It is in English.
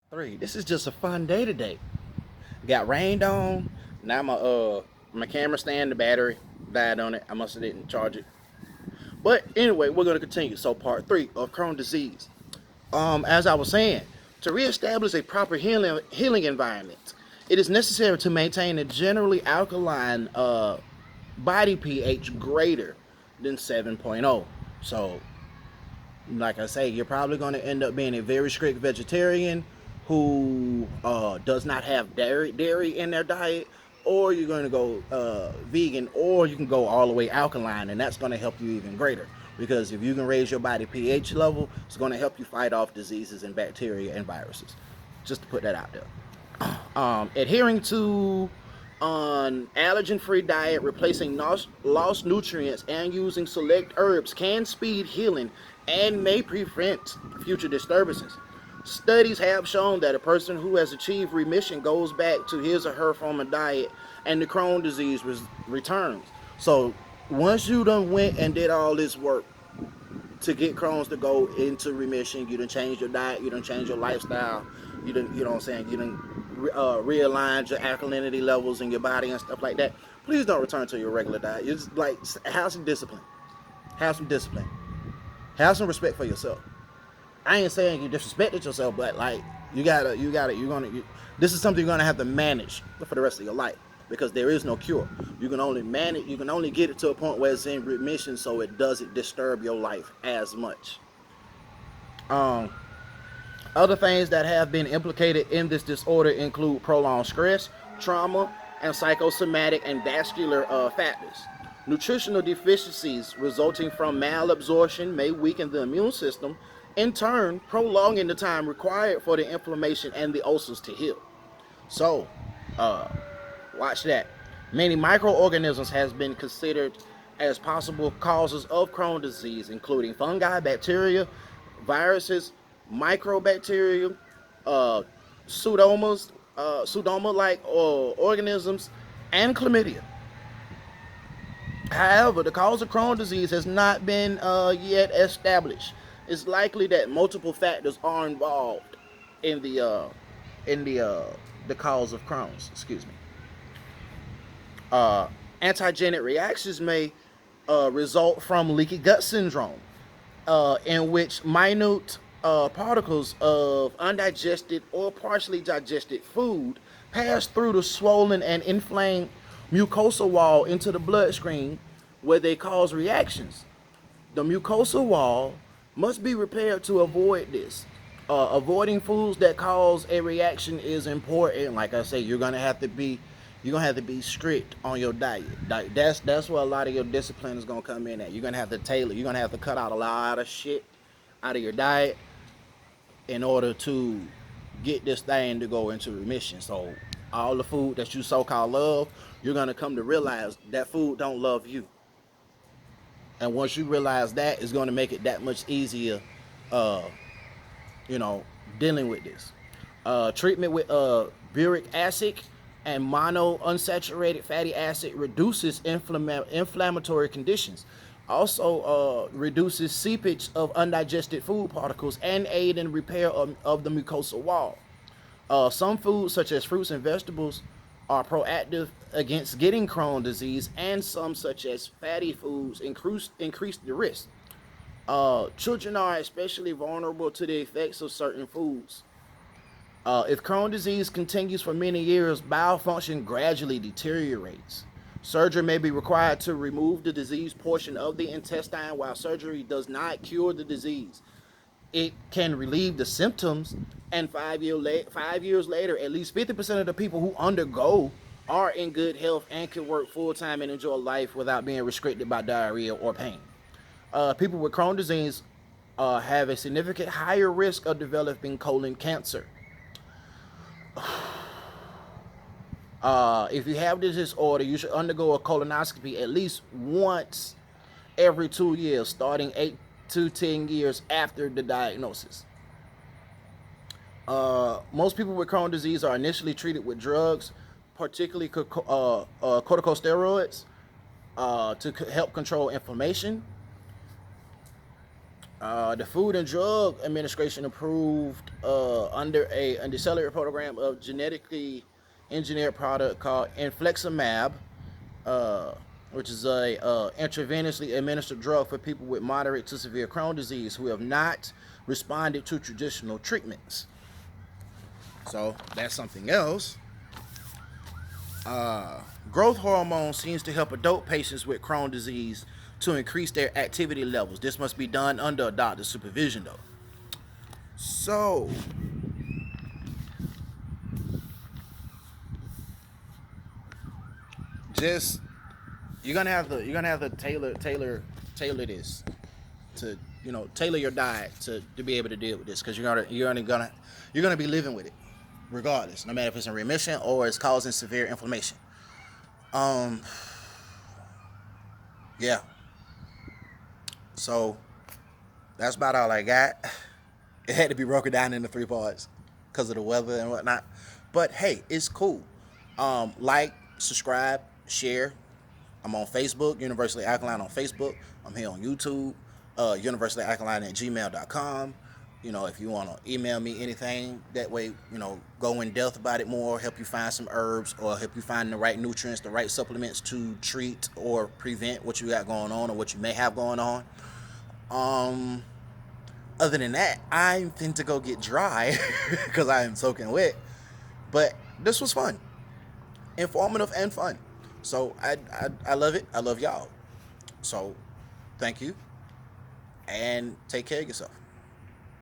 Three. This is just a fun day today. Got rained on. Now my camera stand, the battery died on it. I must have didn't charge it. But anyway, we're gonna continue. So part three of Crohn disease. As I was saying, to reestablish a proper healing environment, it is necessary to maintain a generally alkaline body pH greater than 7.0. So like I say, you're probably going to end up being a very strict vegetarian who does not have dairy in their diet, or you're going to go vegan, or you can go all the way alkaline, and that's going to help you even greater. Because if you can raise your body pH level, it's going to help you fight off diseases and bacteria and viruses. Just to put that out there. Adhering to an allergen-free diet, replacing lost nutrients, and using select herbs can speed healing and may prevent future disturbances. Studies have shown that a person who has achieved remission goes back to his or her former diet, and the Crohn disease returns. So once you done went and did all this work to get Crohn's to go into remission, you done change your diet, you done change your lifestyle, you know what I'm saying, you done realigned your alkalinity levels in your body and stuff like that. Please don't return to your regular diet. You just like have some discipline, have some discipline, have some respect for yourself. I ain't saying you disrespected yourself, but like this is something you're gonna have to manage for the rest of your life because there is no cure. You can only manage, you can only get it to a point where it's in remission so it doesn't disturb your life as much. Um, Other things that have been implicated in this disorder include prolonged stress, trauma, and psychosomatic and vascular factors. Nutritional deficiencies resulting from malabsorption may weaken the immune system, in turn, prolonging the time required for the inflammation and the ulcers to heal. So, uh, watch that. Many microorganisms has been considered as possible causes of Crohn disease, including fungi, bacteria, viruses, microbacteria, uh, pseudoma-like organisms, and chlamydia. However, the cause of Crohn disease has not been yet established. It's likely that multiple factors are involved in the cause of Crohn's. Excuse me. Uh, Antigenic reactions may result from leaky gut syndrome, in which minute particles of undigested or partially digested food pass through the swollen and inflamed mucosal wall into the bloodstream, where they cause reactions. The mucosal wall must be repaired to avoid this. Avoiding foods that cause a reaction is important. Like I say, you're gonna have to be strict on your diet. That's where a lot of your discipline is gonna come in at. You're gonna have to tailor. You're gonna have to cut out a lot of shit out of your diet in order to get this thing to go into remission. So all the food that you so-called love, you're gonna come to realize that food don't love you. And once you realize that, it's gonna make it that much easier, uh, you know, dealing with this. Treatment with buric acid and mono unsaturated fatty acid reduces inflammatory conditions. Also reduces seepage of undigested food particles and aid in repair of the mucosal wall. Some foods, such as fruits and vegetables, are proactive against getting Crohn disease, and some, such as fatty foods, increase the risk. Children are especially vulnerable to the effects of certain foods. If Crohn disease continues for many years, bowel function gradually deteriorates. Surgery may be required to remove the diseased portion of the intestine. While surgery does not cure the disease, it can relieve the symptoms. And 5 years later, at least 50% of the people who undergo are in good health and can work full time and enjoy life without being restricted by diarrhea or pain. People with Crohn disease have a significant higher risk of developing colon cancer. If you have this disorder, you should undergo a colonoscopy at least once every 2 years, starting 8 to 10 years after the diagnosis. Most people with Crohn disease are initially treated with drugs, particularly corticosteroids, to help control inflammation. The Food and Drug Administration approved under a accelerated program of genetically engineered product called infliximab, uh, which is a intravenously administered drug for people with moderate to severe Crohn disease who have not responded to traditional treatments. So that's something else. Growth hormone seems to help adult patients with Crohn disease to increase their activity levels. This must be done under a doctor's supervision, though. So, just you're gonna have to tailor this to tailor your diet to be able to deal with this because you're gonna be living with it regardless, no matter if it's in remission or it's causing severe inflammation. Um, yeah. So that's about all I got. It had to be broken down into three parts because of the weather and whatnot. But hey, it's cool. Like, subscribe, share. I'm on Facebook, Universally Alkaline on Facebook. I'm here on YouTube, universallyalkaline at gmail.com. If you want to email me anything, that way, go in depth about it more, help you find some herbs or help you find the right nutrients, the right supplements to treat or prevent what you got going on or what you may have going on. Um, Other than that, I'm fin to go get dry because I am soaking wet. But this was fun, informative and fun. So I love it. I love y'all. So thank you and take care of yourself.